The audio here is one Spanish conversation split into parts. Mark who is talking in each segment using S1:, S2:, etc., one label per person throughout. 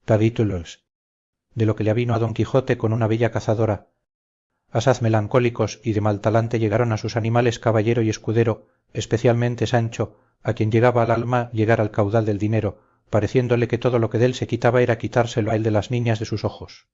S1: capítulos de lo que le avino a don Quijote con una bella cazadora. Asaz melancólicos y de mal talante llegaron a sus animales caballero y escudero, especialmente Sancho, a quien llegaba al alma llegar al caudal del dinero, pareciéndole que todo lo que dél se quitaba era quitárselo a él de las niñas de sus ojos.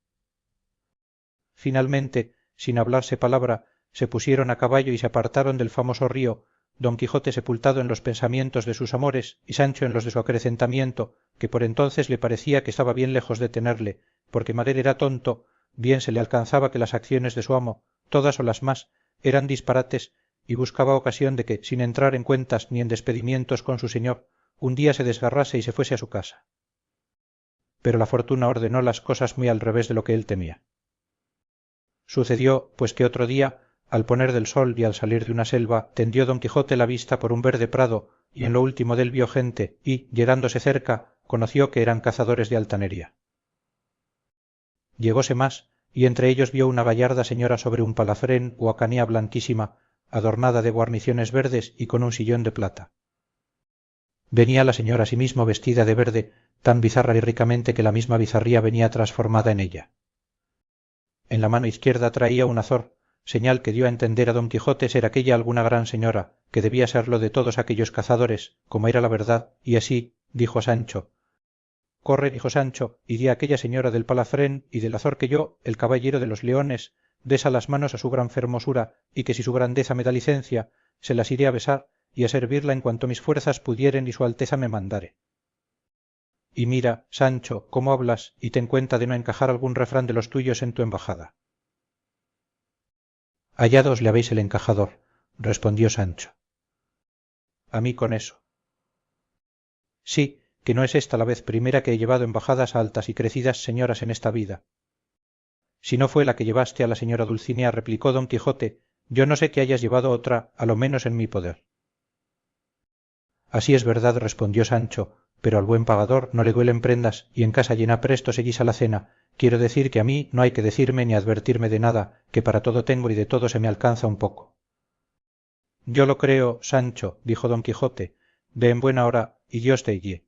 S1: Finalmente, sin hablarse palabra, se pusieron a caballo y se apartaron del famoso río, don Quijote sepultado en los pensamientos de sus amores y Sancho en los de su acrecentamiento, que por entonces le parecía que estaba bien lejos de tenerle, porque mader era tonto, bien se le alcanzaba que las acciones de su amo, todas o las más, eran disparates, y buscaba ocasión de que, sin entrar en cuentas ni en despedimientos con su señor, un día se desgarrase y se fuese a su casa. Pero la fortuna ordenó las cosas muy al revés de lo que él temía. Sucedió, pues que otro día, al poner del sol y al salir de una selva, tendió don Quijote la vista por un verde prado, y en lo último dél vio gente, y, llegándose cerca, conoció que eran cazadores de altanería. Llegóse más, y entre ellos vio una gallarda señora sobre un palafrén o hacanea blanquísima, adornada de guarniciones verdes y con un sillón de plata. Venía la señora asimismo vestida de verde, tan bizarra y ricamente que la misma bizarría venía transformada en ella. En la mano izquierda traía un azor, señal que dio a entender a don Quijote ser aquella alguna gran señora, que debía serlo de todos aquellos cazadores, como era la verdad, y así dijo a Sancho: corre, dijo Sancho, y di a aquella señora del palafrén y del azor que yo, el caballero de los leones, besa las manos a su gran fermosura, y que si su grandeza me da licencia, se las iré a besar y a servirla en cuanto mis fuerzas pudieren y su alteza me mandare. Y mira, Sancho, cómo hablas, y ten cuenta de no encajar algún refrán de los tuyos en tu embajada. Hallados le habéis el encajador, respondió Sancho. A mí con eso. Sí, que no es esta la vez primera que he llevado embajadas a altas y crecidas señoras en esta vida. Si no fue la que llevaste a la señora Dulcinea, replicó don Quijote, yo no sé que hayas llevado otra, a lo menos en mi poder. Así es verdad, respondió Sancho, pero al buen pagador no le duelen prendas y en casa llena presto se guisa la cena. Quiero decir que a mí no hay que decirme ni advertirme de nada, que para todo tengo y de todo se me alcanza un poco. Yo lo creo, Sancho, dijo don Quijote, ve en buena hora y Dios te guíe.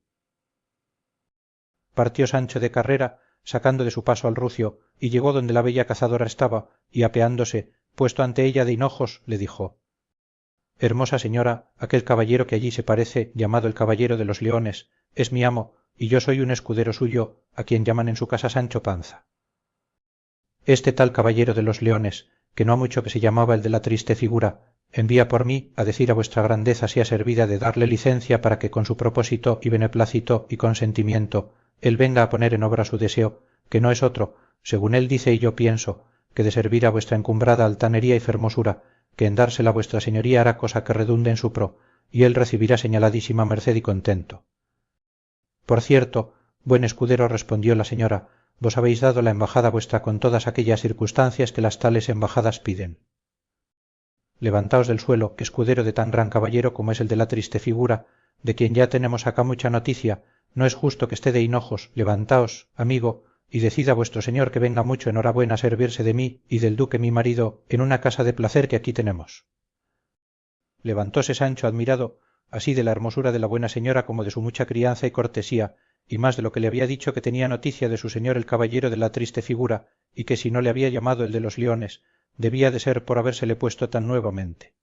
S1: Partió Sancho de carrera, sacando de su paso al rucio, y llegó donde la bella cazadora estaba, y apeándose, puesto ante ella de hinojos, le dijo: hermosa señora, aquel caballero que allí se parece, llamado el caballero de los leones, es mi amo, y yo soy un escudero suyo, a quien llaman en su casa Sancho Panza. Este tal caballero de los leones, que no ha mucho que se llamaba el de la triste figura, envía por mí a decir a vuestra grandeza sea servida de darle licencia para que con su propósito y beneplácito y consentimiento él venga a poner en obra su deseo, que no es otro, según él dice y yo pienso, que de servir a vuestra encumbrada altanería y fermosura, que en dársela vuestra señoría hará cosa que redunde en su pro, y él recibirá señaladísima merced y contento. Por cierto, buen escudero, respondió la señora, vos habéis dado la embajada vuestra con todas aquellas circunstancias que las tales embajadas piden. Levantaos del suelo, que escudero de tan gran caballero como es el de la triste figura, de quien ya tenemos acá mucha noticia, no es justo que esté de hinojos. Levantaos, amigo, y decid a vuestro señor que venga mucho enhorabuena a servirse de mí y del duque mi marido en una casa de placer que aquí tenemos. Levantóse Sancho admirado, así de la hermosura de la buena señora como de su mucha crianza y cortesía, y más de lo que le había dicho que tenía noticia de su señor el caballero de la triste figura, y que si no le había llamado el de los leones, debía de ser por habérsele puesto tan nuevamente.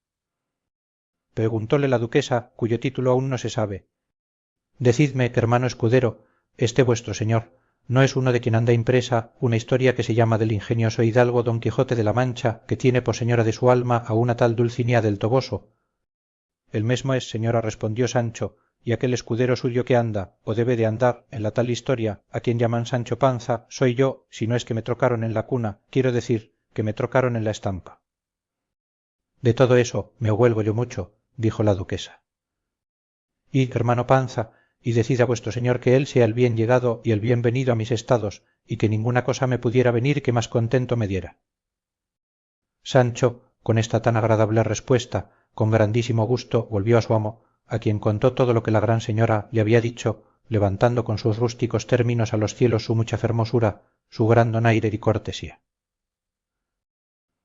S1: Preguntóle la duquesa, cuyo título aún no se sabe: decidme que hermano escudero, este vuestro señor, ¿no es uno de quien anda impresa una historia que se llama del ingenioso hidalgo don Quijote de la Mancha, que tiene por señora de su alma a una tal Dulcinea del Toboso? El mesmo es, señora, respondió Sancho, y aquel escudero suyo que anda, o debe de andar, en la tal historia, a quien llaman Sancho Panza, soy yo, si no es que me trocaron en la cuna, quiero decir, que me trocaron en la estampa. De todo eso me huelgo yo mucho, dijo la duquesa. Y, hermano Panza, y decid a vuestro señor que él sea el bien llegado y el bien venido a mis estados, y que ninguna cosa me pudiera venir que más contento me diera. Sancho, con esta tan agradable respuesta, con grandísimo gusto volvió a su amo, a quien contó todo lo que la gran señora le había dicho, levantando con sus rústicos términos a los cielos su mucha fermosura, su gran donaire y cortesía.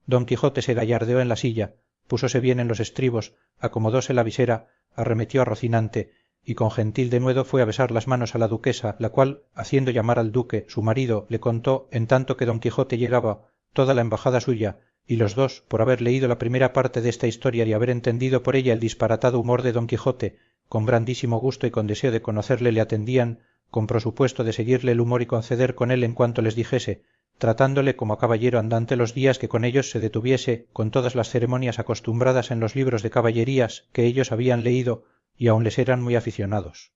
S1: Don Quijote se gallardeó en la silla, púsose bien en los estribos, acomodóse la visera, arremetió a Rocinante, y con gentil denuedo fue a besar las manos a la duquesa, la cual, haciendo llamar al duque su marido, le contó en tanto que don quijote llegaba toda la embajada suya, y los dos, por haber leído la primera parte desta historia y haber entendido por ella el disparatado humor de don quijote, con grandísimo gusto y con deseo de conocerle le atendían, con prosupuesto de seguirle el humor y conceder con él en cuanto les dijese, tratándole como a caballero andante los días que con ellos se detuviese con todas las ceremonias acostumbradas en los libros de caballerías que ellos habían leído y aun les eran muy aficionados.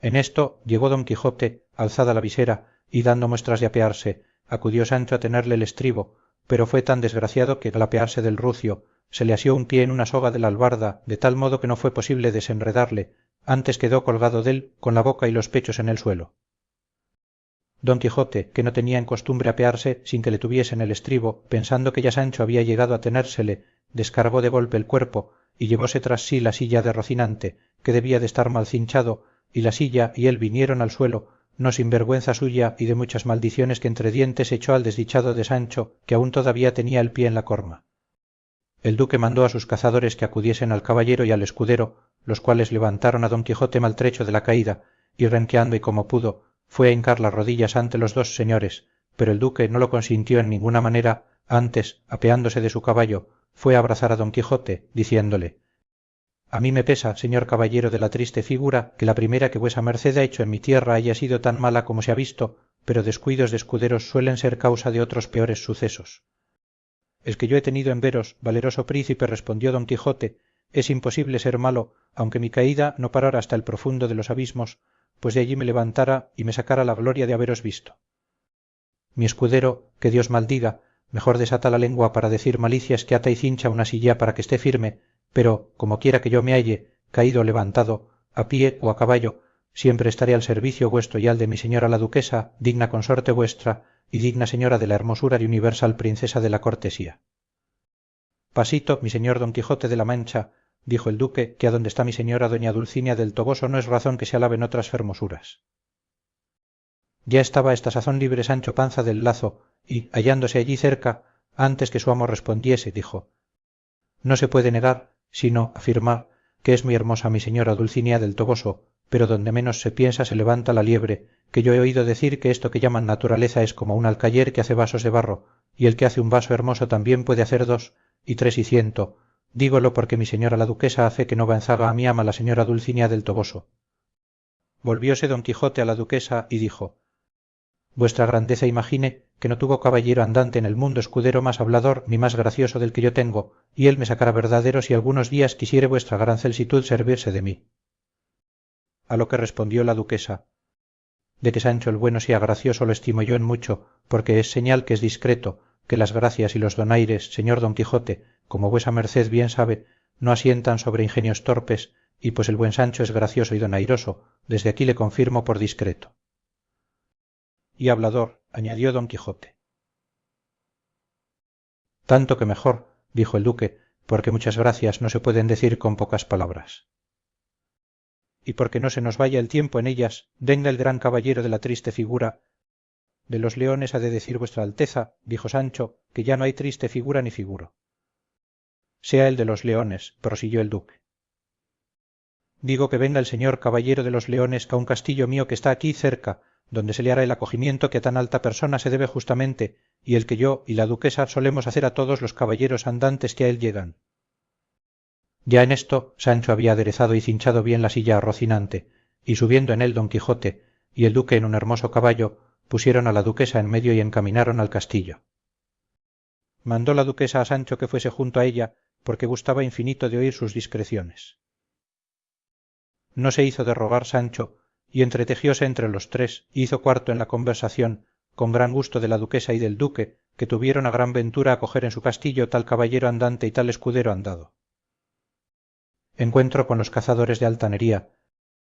S1: En esto llegó don quijote, alzada la visera, y dando muestras de apearse, acudió Sancho a tenerle el estribo, pero fue tan desgraciado que al apearse del rucio se le asió un pie en una soga de la albarda, de tal modo que no fue posible desenredarle, antes quedó colgado dél con la boca y los pechos en el suelo. Don Quijote, que no tenía en costumbre apearse sin que le tuviesen el estribo, pensando que ya Sancho había llegado a tenérsele, descargó de golpe el cuerpo y llevóse tras sí la silla de Rocinante, que debía de estar mal cinchado, y la silla y él vinieron al suelo, no sin vergüenza suya y de muchas maldiciones que entre dientes echó al desdichado de Sancho, que aún todavía tenía el pie en la corma. El duque mandó a sus cazadores que acudiesen al caballero y al escudero, los cuales levantaron a don Quijote maltrecho de la caída, y renqueando y como pudo, fue a hincar las rodillas ante los dos señores, pero el duque no lo consintió en ninguna manera, antes, apeándose de su caballo, fue a abrazar a don quijote, diciéndole: a mí me pesa, señor caballero de la triste figura, que la primera que vuesa merced ha hecho en mi tierra haya sido tan mala como se ha visto, pero descuidos de escuderos suelen ser causa de otros peores sucesos. El que yo he tenido en veros, valeroso príncipe, respondió don quijote, es imposible ser malo, aunque mi caída no parara hasta el profundo de los abismos, pues de allí me levantara y me sacara la gloria de haberos visto. Mi escudero, que Dios maldiga, mejor desata la lengua para decir malicias que ata y cincha una silla para que esté firme, pero, como quiera que yo me halle, caído o levantado, a pie o a caballo, siempre estaré al servicio vuestro y al de mi señora la duquesa, digna consorte vuestra y digna señora de la hermosura y universal princesa de la cortesía. Pasito, mi señor don Quijote de la Mancha, dijo el duque, que adonde está mi señora doña Dulcinea del Toboso no es razón que se alaben otras fermosuras. Ya estaba a esta sazón libre Sancho Panza del lazo, y, hallándose allí cerca, antes que su amo respondiese, dijo: no se puede negar, sino afirmar, que es muy hermosa mi señora Dulcinea del Toboso, pero donde menos se piensa se levanta la liebre, que yo he oído decir que esto que llaman naturaleza es como un alcayer que hace vasos de barro, y el que hace un vaso hermoso también puede hacer dos, y tres y ciento. Dígolo porque mi señora la duquesa hace que no va en zaga a mi ama la señora Dulcinea del Toboso. Volvióse don Quijote a la duquesa y dijo: vuestra grandeza imagine que no tuvo caballero andante en el mundo escudero más hablador ni más gracioso del que yo tengo, y él me sacará verdadero si algunos días quisiere vuestra gran celsitud servirse de mí. A lo que respondió la duquesa: de que Sancho el bueno sea gracioso lo estimo yo en mucho, porque es señal que es discreto, que las gracias y los donaires, señor don Quijote, como vuesa merced bien sabe, no asientan sobre ingenios torpes, y pues el buen Sancho es gracioso y donairoso, desde aquí le confirmo por discreto. Y hablador, añadió don Quijote. Tanto que mejor, dijo el duque, porque muchas gracias no se pueden decir con pocas palabras. Y porque no se nos vaya el tiempo en ellas, denle el gran caballero de la triste figura. De los leones ha de decir vuestra alteza, dijo Sancho, que ya no hay triste figura ni figuro. Sea el de los leones, prosiguió el duque. Digo que venga el señor caballero de los leones a un castillo mío que está aquí cerca, donde se le hará el acogimiento que a tan alta persona se debe justamente, y el que yo y la duquesa solemos hacer a todos los caballeros andantes que a él llegan. Ya en esto Sancho había aderezado y cinchado bien la silla a Rocinante, y subiendo en él don Quijote y el duque en un hermoso caballo, pusieron a la duquesa en medio y encaminaron al castillo. Mandó la duquesa a Sancho que fuese junto a ella, porque gustaba infinito de oír sus discreciones. No se hizo de rogar Sancho, y entretejióse entre los tres, hizo cuarto en la conversación, con gran gusto de la duquesa y del duque, que tuvieron a gran ventura acoger en su castillo tal caballero andante y tal escudero andado. Encuentro con los cazadores de altanería,